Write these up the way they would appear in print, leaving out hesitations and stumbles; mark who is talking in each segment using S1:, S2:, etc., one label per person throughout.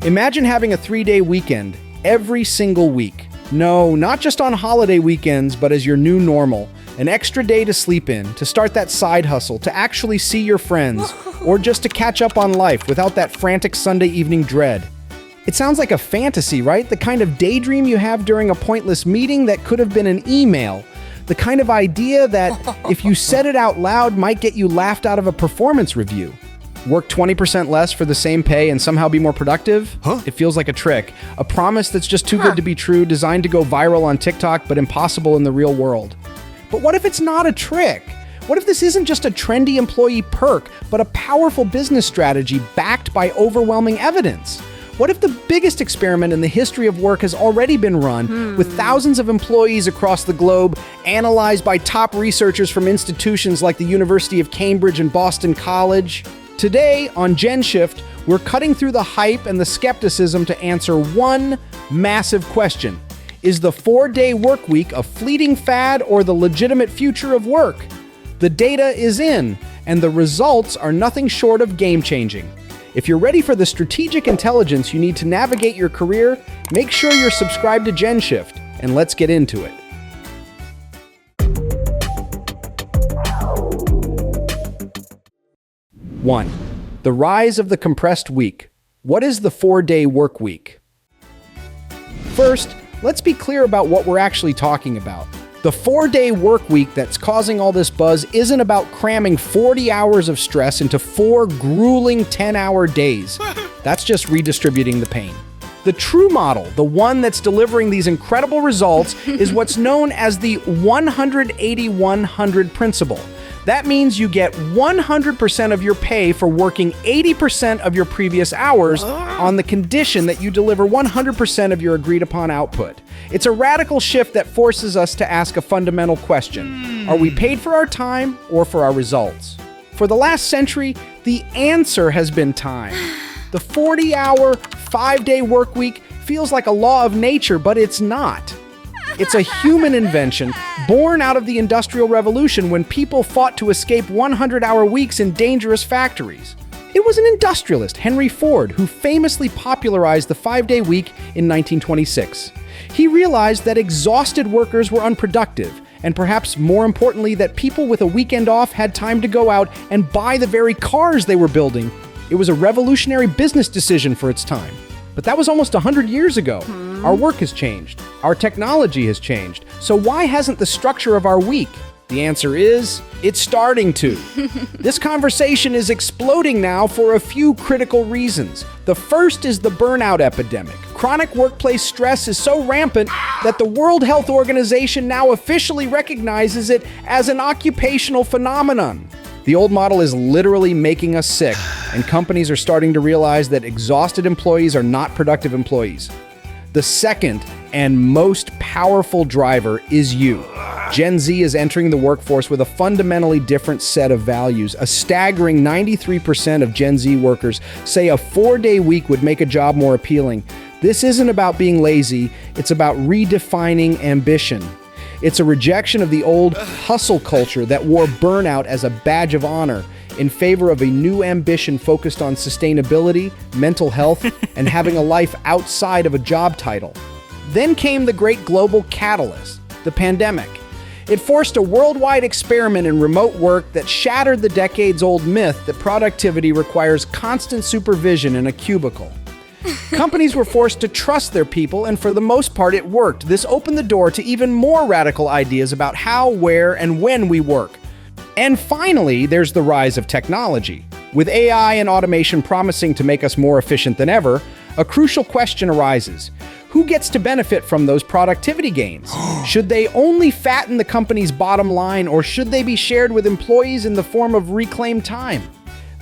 S1: Imagine having a 3-day weekend every single week. No, not just on holiday weekends, but as your new normal. An extra day to sleep in, to start that side hustle, to actually see your friends, or just to catch up on life without that frantic Sunday evening dread. It sounds like a fantasy, right? The kind of daydream you have during a pointless meeting that could have been an email. The kind of idea that, if you said it out loud, might get you laughed out of a performance review. Work 20% less for the same pay and somehow be more productive? It feels like a trick. A promise that's just too good to be true, designed to go viral on TikTok, but impossible in the real world. But what if it's not a trick? What if this isn't just a trendy employee perk, but a powerful business strategy backed by overwhelming evidence? What if the biggest experiment in the history of work has already been run, with thousands of employees across the globe, analyzed by top researchers from institutions like the University of Cambridge and Boston College? Today on GENSHIFT, we're cutting through the hype and the skepticism to answer one massive question. Is the 4-day work week a fleeting fad or the legitimate future of work? The data is in, and the results are nothing short of game-changing. If you're ready for the strategic intelligence you need to navigate your career, make sure you're subscribed to GENSHIFT, and let's get into it. One, the rise of the compressed week. What is the 4-day work week? First, let's be clear about what we're actually talking about. The 4-day work week that's causing all this buzz isn't about cramming 40 hours of stress into 4 grueling 10-hour days. That's just redistributing the pain. The true model, the one that's delivering these incredible results, is what's known as the 180-100 principle. That means you get 100% of your pay for working 80% of your previous hours on the condition that you deliver 100% of your agreed upon output. It's a radical shift that forces us to ask a fundamental question. Are we paid for our time or for our results? For the last century, the answer has been time. The 40-hour, 5-day work week feels like a law of nature, but it's not. It's a human invention born out of the Industrial Revolution when people fought to escape 100-hour weeks in dangerous factories. It was an industrialist, Henry Ford, who famously popularized the 5-day week in 1926. He realized that exhausted workers were unproductive, and perhaps more importantly, that people with a weekend off had time to go out and buy the very cars they were building. It was a revolutionary business decision for its time. But that was almost 100 years ago. Our work has changed. Our technology has changed. So why hasn't the structure of our week? The answer is, it's starting to. This conversation is exploding now for a few critical reasons. The first is the burnout epidemic. Chronic workplace stress is so rampant that the World Health Organization now officially recognizes it as an occupational phenomenon. The old model is literally making us sick, and companies are starting to realize that exhausted employees are not productive employees. The second and most powerful driver is you. Gen Z is entering the workforce with a fundamentally different set of values. A staggering 93% of Gen Z workers say a 4-day week would make a job more appealing. This isn't about being lazy, it's about redefining ambition. It's a rejection of the old hustle culture that wore burnout as a badge of honor in favor of a new ambition focused on sustainability, mental health, and having a life outside of a job title. Then came the great global catalyst, the pandemic. It forced a worldwide experiment in remote work that shattered the decades-old myth that productivity requires constant supervision in a cubicle. Companies were forced to trust their people, and for the most part, it worked. This opened the door to even more radical ideas about how, where, and when we work. And finally, there's the rise of technology. With AI and automation promising to make us more efficient than ever, a crucial question arises. Who gets to benefit from those productivity gains? Should they only fatten the company's bottom line, or should they be shared with employees in the form of reclaimed time?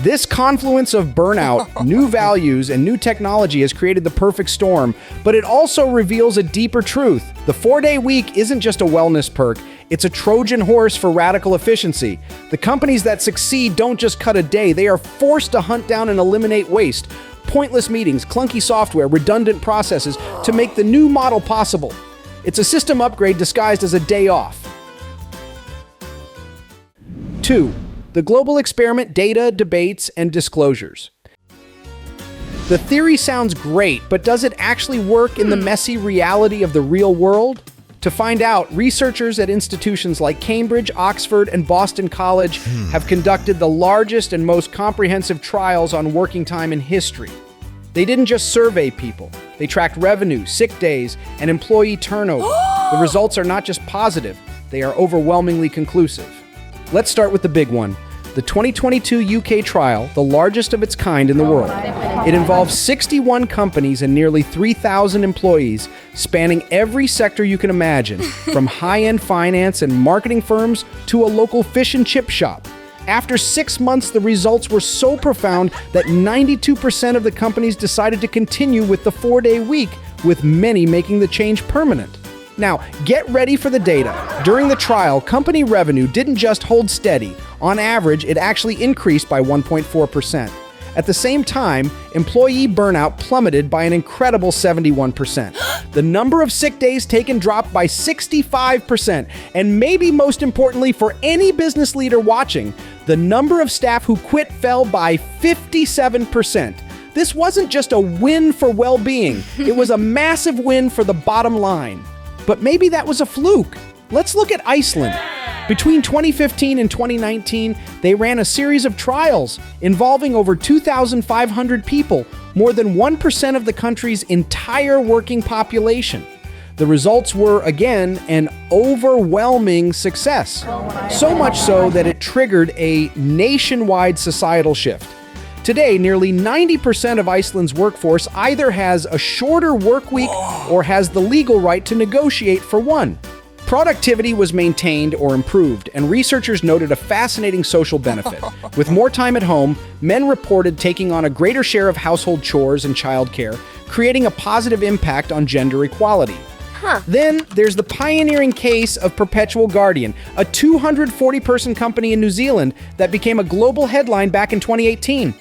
S1: This confluence of burnout, new values, and new technology has created the perfect storm, but it also reveals a deeper truth. The 4-day week isn't just a wellness perk, it's a Trojan horse for radical efficiency. The companies that succeed don't just cut a day, they are forced to hunt down and eliminate waste, pointless meetings, clunky software, redundant processes to make the new model possible. It's a system upgrade disguised as a day off. 2. The global experiment, data, debates, and disclosures. The theory sounds great, but does it actually work in the messy reality of the real world? To find out, researchers at institutions like Cambridge, Oxford, and Boston College have conducted the largest and most comprehensive trials on working time in history. They didn't just survey people. They tracked revenue, sick days, and employee turnover. The results are not just positive, they are overwhelmingly conclusive. Let's start with the big one. The 2022 UK trial, the largest of its kind in the world. It involves 61 companies and nearly 3,000 employees, spanning every sector you can imagine, from high-end finance and marketing firms to a local fish and chip shop. After 6 months, the results were so profound that 92% of the companies decided to continue with the 4-day week, with many making the change permanent. Now, get ready for the data. During the trial, company revenue didn't just hold steady. On average, it actually increased by 1.4%. At the same time, employee burnout plummeted by an incredible 71%. The number of sick days taken dropped by 65%. And maybe most importantly for any business leader watching, the number of staff who quit fell by 57%. This wasn't just a win for well-being. It was a massive win for the bottom line. But maybe that was a fluke. Let's look at Iceland. Between 2015 and 2019, they ran a series of trials involving over 2,500 people, more than 1% of the country's entire working population. The results were, again, an overwhelming success. So much so that it triggered a nationwide societal shift. Today, nearly 90% of Iceland's workforce either has a shorter work week or has the legal right to negotiate for one. Productivity was maintained or improved, and researchers noted a fascinating social benefit. With more time at home, men reported taking on a greater share of household chores and childcare, creating a positive impact on gender equality. Then there's the pioneering case of Perpetual Guardian, a 240-person company in New Zealand that became a global headline back in 2018.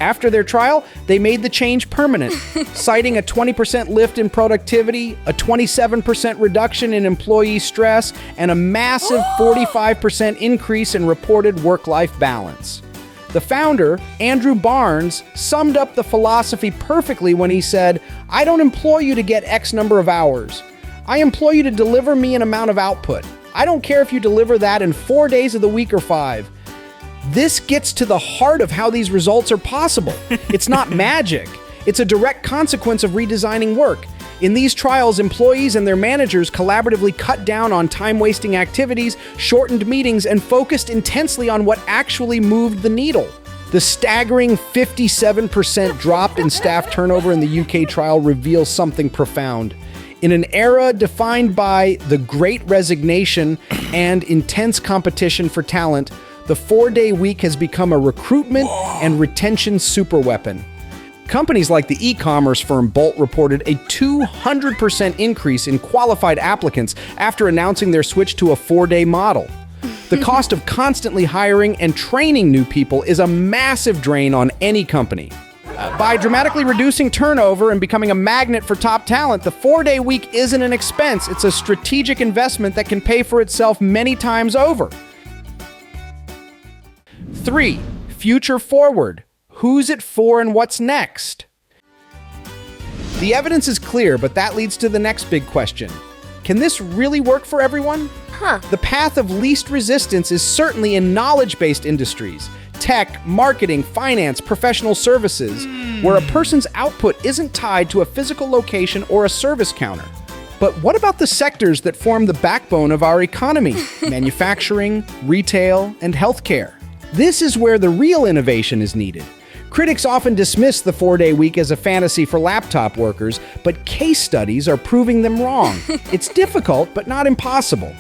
S1: After their trial, they made the change permanent, citing a 20% lift in productivity, a 27% reduction in employee stress, and a massive 45% increase in reported work-life balance. The founder, Andrew Barnes, summed up the philosophy perfectly when he said, "I don't employ you to get X number of hours. I employ you to deliver me an amount of output. I don't care if you deliver that in 4 days of the week or 5. This gets to the heart of how these results are possible. It's not magic. It's a direct consequence of redesigning work. In these trials, employees and their managers collaboratively cut down on time-wasting activities, shortened meetings, and focused intensely on what actually moved the needle. The staggering 57% drop in staff turnover in the UK trial reveals something profound. In an era defined by the Great Resignation and intense competition for talent, the 4-day week has become a recruitment and retention superweapon. Companies like the e-commerce firm Bolt reported a 200% increase in qualified applicants after announcing their switch to a 4-day model. The cost of constantly hiring and training new people is a massive drain on any company. By dramatically reducing turnover and becoming a magnet for top talent, the 4-day week isn't an expense. It's a strategic investment that can pay for itself many times over. 3. Future forward. Who's it for and what's next? The evidence is clear, but that leads to the next big question. Can this really work for everyone? The path of least resistance is certainly in knowledge-based industries. Tech, marketing, finance, professional services, where a person's output isn't tied to a physical location or a service counter. But what about the sectors that form the backbone of our economy? Manufacturing, retail, and healthcare. This is where the real innovation is needed. Critics often dismiss the 4-day week as a fantasy for laptop workers, but case studies are proving them wrong. It's difficult, but not impossible.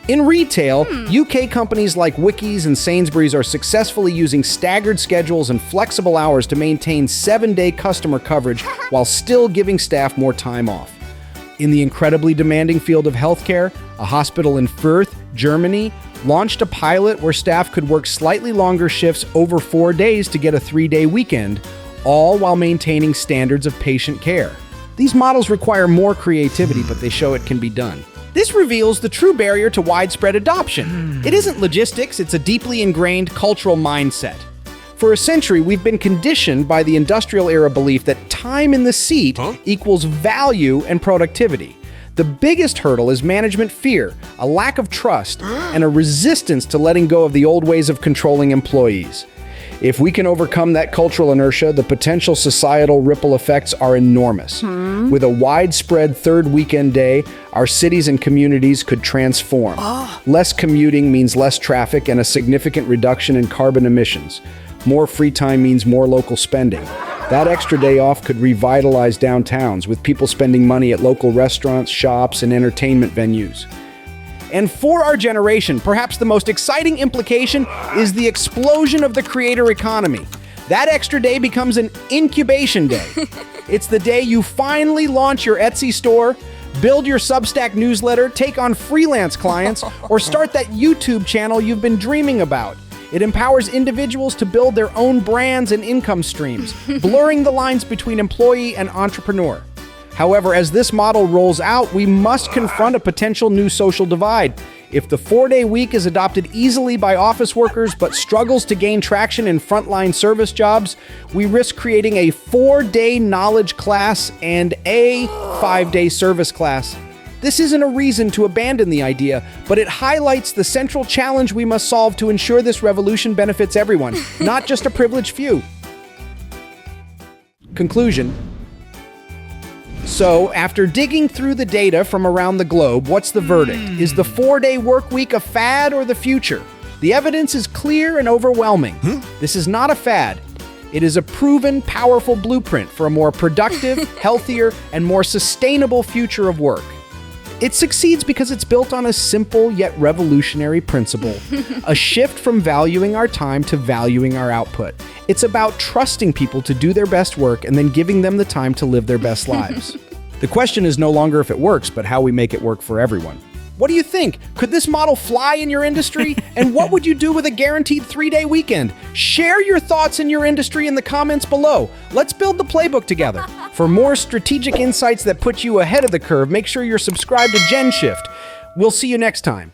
S1: In retail, UK companies like Wickies and Sainsbury's are successfully using staggered schedules and flexible hours to maintain 7-day customer coverage while still giving staff more time off. In the incredibly demanding field of healthcare, a hospital in Fürth, Germany, launched a pilot where staff could work slightly longer shifts over 4 days to get a 3-day weekend, all while maintaining standards of patient care. These models require more creativity, but they show it can be done. This reveals the true barrier to widespread adoption. It isn't logistics, it's a deeply ingrained cultural mindset. For a century, we've been conditioned by the industrial era belief that time in the seat equals value and productivity. The biggest hurdle is management fear, a lack of trust, and a resistance to letting go of the old ways of controlling employees. If we can overcome that cultural inertia, the potential societal ripple effects are enormous. With a widespread third weekend day, our cities and communities could transform. Less commuting means less traffic and a significant reduction in carbon emissions. More free time means more local spending. That extra day off could revitalize downtowns, with people spending money at local restaurants, shops, and entertainment venues. And for our generation, perhaps the most exciting implication is the explosion of the creator economy. That extra day becomes an incubation day. It's the day you finally launch your Etsy store, build your Substack newsletter, take on freelance clients, or start that YouTube channel you've been dreaming about. It empowers individuals to build their own brands and income streams, blurring the lines between employee and entrepreneur. However, as this model rolls out, we must confront a potential new social divide. If the 4-day week is adopted easily by office workers but struggles to gain traction in frontline service jobs, we risk creating a 4-day knowledge class and a 5-day service class. This isn't a reason to abandon the idea, but it highlights the central challenge we must solve to ensure this revolution benefits everyone, not just a privileged few. Conclusion. So, after digging through the data from around the globe, what's the verdict? Is the 4-day work week a fad or the future? The evidence is clear and overwhelming. This is not a fad. It is a proven, powerful blueprint for a more productive, healthier, and more sustainable future of work. It succeeds because it's built on a simple yet revolutionary principle, a shift from valuing our time to valuing our output. It's about trusting people to do their best work and then giving them the time to live their best lives. The question is no longer if it works, but how we make it work for everyone. What do you think? Could this model fly in your industry? And what would you do with a guaranteed 3-day weekend? Share your thoughts in your industry in the comments below. Let's build the playbook together. For more strategic insights that put you ahead of the curve, make sure you're subscribed to GENSHIFT. We'll see you next time.